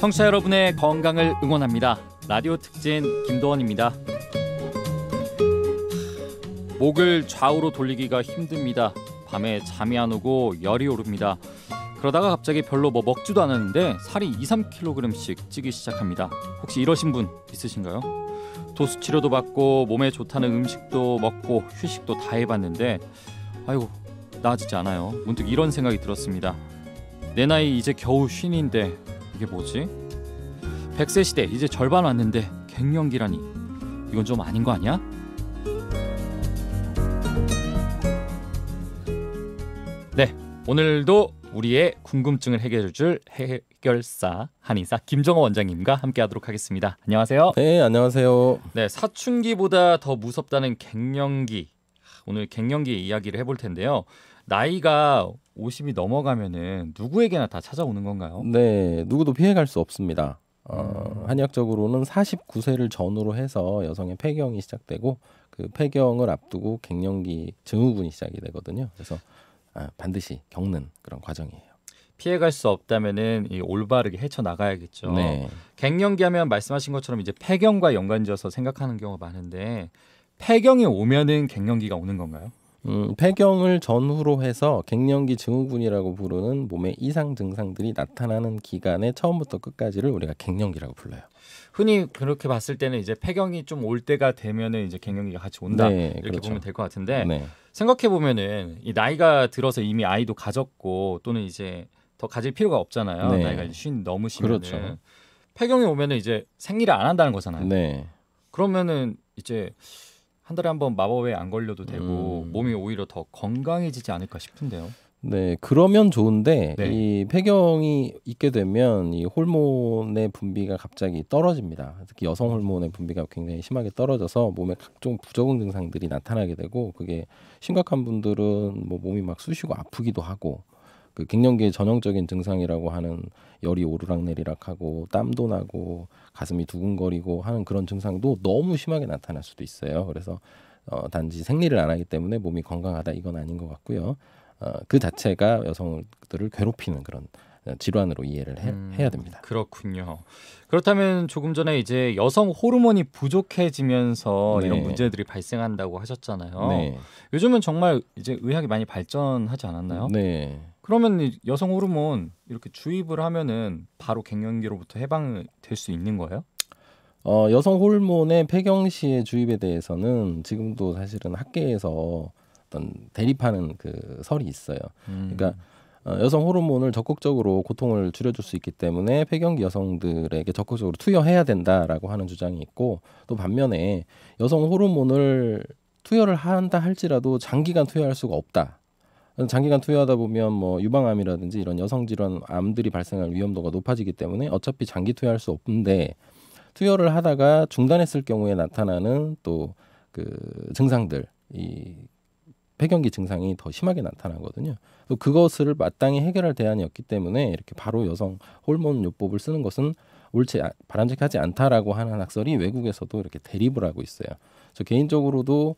청취자 여러분의 건강을 응원합니다. 라디오 특진 김도원입니다. 목을 좌우로 돌리기가 힘듭니다. 밤에 잠이 안 오고 열이 오릅니다. 그러다가 갑자기 별로 먹지도 않았는데 살이 2-3kg씩 찌기 시작합니다. 혹시 이러신 분 있으신가요? 도수 치료도 받고 몸에 좋다는 음식도 먹고 휴식도 다 해봤는데 아이고 나아지지 않아요. 문득 이런 생각이 들었습니다. 내 나이 이제 겨우 50인데 이게 뭐지? 100세 시대 이제 절반 왔는데 갱년기라니 이건 좀 아닌 거 아니야? 네, 오늘도 우리의 궁금증을 해결해줄 해결사 한의사 김정호 원장님과 함께하도록 하겠습니다. 안녕하세요. 네, 안녕하세요. 네, 사춘기보다 더 무섭다는 갱년기. 오늘 갱년기 이야기를 해볼 텐데요. 나이가 50이 넘어가면은 누구에게나 다 찾아오는 건가요? 네, 누구도 피해갈 수 없습니다. 한의학적으로는 49세를 전후로 해서 여성의 폐경이 시작되고 그 폐경을 앞두고 갱년기 증후군이 시작이 되거든요. 그래서 반드시 겪는 그런 과정이에요. 피해갈 수 없다면은 올바르게 헤쳐나가야겠죠. 네. 갱년기 하면 말씀하신 것처럼 이제 폐경과 연관지어서 생각하는 경우가 많은데 폐경이 오면은 갱년기가 오는 건가요? 폐경을 전후로 해서 갱년기 증후군이라고 부르는 몸의 이상 증상들이 나타나는 기간의 처음부터 끝까지를 우리가 갱년기라고 불러요. 흔히 그렇게 봤을 때는 이제 폐경이 좀 올 때가 되면은 이제 갱년기가 같이 온다. 네, 이렇게 그렇죠. 보면 될 것 같은데 네. 생각해 보면은 이 나이가 들어서 이미 아이도 가졌고 또는 이제 더 가질 필요가 없잖아요. 네. 나이가 50 넘으시면은 그렇죠. 폐경이 오면은 이제 생리를 안 한다는 거잖아요. 네. 그러면은 이제 한 달에 한 번 마법에 안 걸려도 되고 몸이 오히려 더 건강해지지 않을까 싶은데요. 네, 그러면 좋은데 네. 이 폐경이 있게 되면 이 호르몬의 분비가 갑자기 떨어집니다. 특히 여성 호르몬의 분비가 굉장히 심하게 떨어져서 몸에 각종 부적응 증상들이 나타나게 되고 그게 심각한 분들은 뭐 몸이 막 쑤시고 아프기도 하고 그 갱년기의 전형적인 증상이라고 하는 열이 오르락내리락하고 땀도 나고 가슴이 두근거리고 하는 그런 증상도 너무 심하게 나타날 수도 있어요. 그래서 단지 생리를 안 하기 때문에 몸이 건강하다 이건 아닌 것 같고요. 그 자체가 여성들을 괴롭히는 그런 질환으로 이해를 해야 됩니다. 그렇군요. 그렇다면 조금 전에 이제 여성 호르몬이 부족해지면서 네. 이런 문제들이 발생한다고 하셨잖아요. 네. 요즘은 정말 이제 의학이 많이 발전하지 않았나요? 네. 그러면 이 여성 호르몬 이렇게 주입을 하면은 바로 갱년기로부터 해방될 수 있는 거예요? 여성 호르몬의 폐경 시의 주입에 대해서는 지금도 사실은 학계에서 어떤 대립하는 그 설이 있어요. 그러니까 여성 호르몬을 적극적으로 고통을 줄여줄 수 있기 때문에 폐경기 여성들에게 적극적으로 투여해야 된다라고 하는 주장이 있고 또 반면에 여성 호르몬을 투여를 한다 할지라도 장기간 투여할 수가 없다. 장기간 투여하다 보면 뭐 유방암이라든지 이런 여성 질환 암들이 발생할 위험도가 높아지기 때문에 어차피 장기 투여할 수 없는데 투여를 하다가 중단했을 경우에 나타나는 또 그 증상들 이 폐경기 증상이 더 심하게 나타나거든요. 또 그것을 마땅히 해결할 대안이 없기 때문에 이렇게 바로 여성 호르몬 요법을 쓰는 것은 바람직하지 않다라고 하는 학설이 외국에서도 이렇게 대립을 하고 있어요. 저 개인적으로도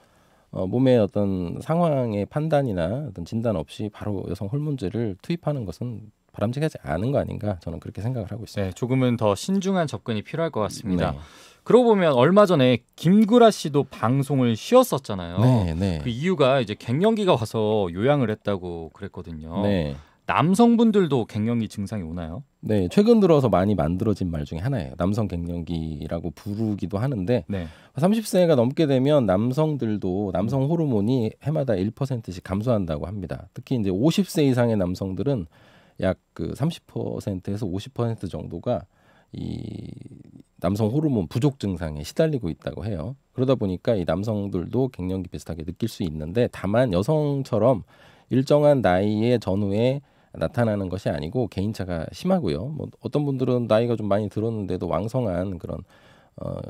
몸의 어떤 상황의 판단이나 어떤 진단 없이 바로 여성 호르몬제를 투입하는 것은 바람직하지 않은 거 아닌가 저는 그렇게 생각을 하고 있습니다. 네, 조금은 더 신중한 접근이 필요할 것 같습니다. 네. 그러고 보면 얼마 전에 김구라 씨도 방송을 쉬었었잖아요. 네, 네. 그 이유가 이제 갱년기가 와서 요양을 했다고 그랬거든요. 네. 남성분들도 갱년기 증상이 오나요? 네, 최근 들어서 많이 만들어진 말 중에 하나예요. 남성 갱년기라고 부르기도 하는데 네. 30세가 넘게 되면 남성들도 남성 호르몬이 해마다 1%씩 감소한다고 합니다. 특히 이제 50세 이상의 남성들은 약 그 30%에서 50% 정도가 이 남성 호르몬 부족 증상에 시달리고 있다고 해요. 그러다 보니까 이 남성들도 갱년기 비슷하게 느낄 수 있는데 다만 여성처럼 일정한 나이의 전후에 나타나는 것이 아니고 개인차가 심하고요. 뭐 어떤 분들은 나이가 좀 많이 들었는데도 왕성한 그런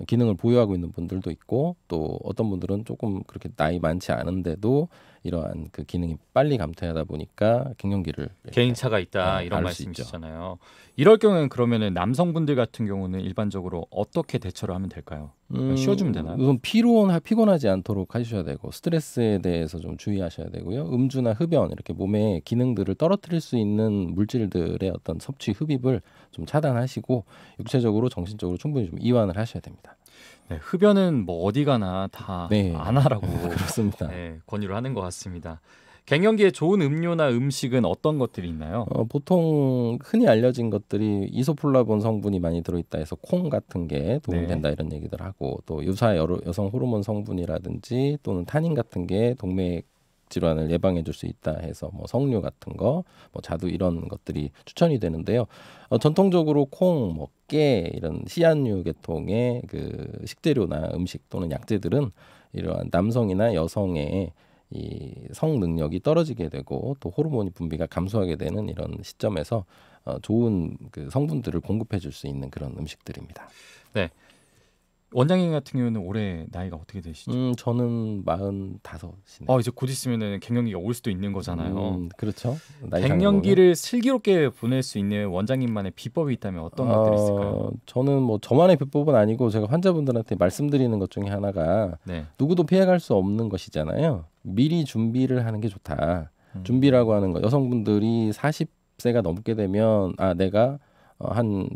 기능을 보유하고 있는 분들도 있고 또 어떤 분들은 조금 그렇게 나이 많지 않은데도 이러한 그 기능이 빨리 감퇴하다 보니까 갱년기를 개인차가 있다 이런 말씀이시잖아요. 이럴 경우에는 그러면은 남성분들 같은 경우는 일반적으로 어떻게 대처를 하면 될까요? 쉬어주면 되나요? 우선 피곤하지 않도록 하셔야 되고 스트레스에 대해서 좀 주의하셔야 되고요. 음주나 흡연 이렇게 몸의 기능들을 떨어뜨릴 수 있는 물질들의 어떤 섭취 흡입을 좀 차단하시고 육체적으로 정신적으로 충분히 좀 이완을 하셔야 됩니다. 네, 흡연은 뭐 어디 가나 다 네. 안 하라고 그렇습니다. 네, 권유를 하는 것 같습니다. 갱년기에 좋은 음료나 음식은 어떤 것들이 있나요? 보통 흔히 알려진 것들이 이소플라본 성분이 많이 들어있다 해서 콩 같은 게 도움이 네. 된다 이런 얘기들 하고 또 유사 여성 호르몬 성분이라든지 또는 타닌 같은 게 동맥 질환을 예방해 줄 수 있다 해서 뭐 석류 같은 거, 뭐 자두 이런 것들이 추천이 되는데요. 전통적으로 콩, 뭐 깨 이런 씨앗류 계통의 그 식재료나 음식 또는 약재들은 이러한 남성이나 여성의 이 성 능력이 떨어지게 되고 또 호르몬이 분비가 감소하게 되는 이런 시점에서 좋은 그 성분들을 공급해 줄 수 있는 그런 음식들입니다. 네. 원장님 같은 경우는 올해 나이가 어떻게 되시죠? 저는 45이네요. 이제 곧 있으면은 갱년기가 올 수도 있는 거잖아요. 그렇죠. 갱년기를 슬기롭게 보낼 수 있는 원장님만의 비법이 있다면 어떤 것들이 있을까요? 저는 뭐 저만의 비법은 아니고 제가 환자분들한테 말씀드리는 것 중에 하나가 네. 누구도 피해갈 수 없는 것이잖아요. 미리 준비를 하는 게 좋다. 준비라고 하는 거 여성분들이 40세가 넘게 되면 내가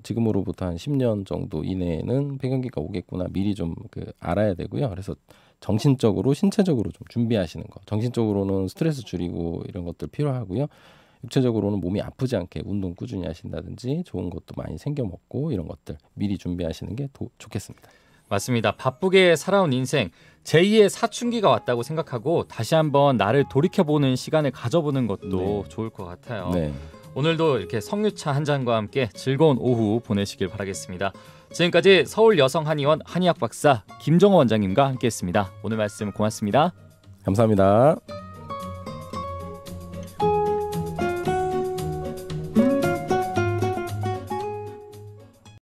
지금으로부터 한 10년 정도 이내에는 폐경기가 오겠구나 미리 좀 알아야 되고요. 그래서 정신적으로 신체적으로 좀 준비하시는 거. 정신적으로는 스트레스 줄이고 이런 것들 필요하고요. 육체적으로는 몸이 아프지 않게 운동 꾸준히 하신다든지 좋은 것도 많이 챙겨 먹고 이런 것들 미리 준비하시는 게 좋겠습니다. 맞습니다. 바쁘게 살아온 인생 제2의 사춘기가 왔다고 생각하고 다시 한번 나를 돌이켜보는 시간을 가져보는 것도 좋을 것 같아요. 네. 오늘도 이렇게 석류차 한 잔과 함께 즐거운 오후 보내시길 바라겠습니다. 지금까지 서울여성한의원 한의학 박사 김정호 원장님과 함께했습니다. 오늘 말씀 고맙습니다. 감사합니다.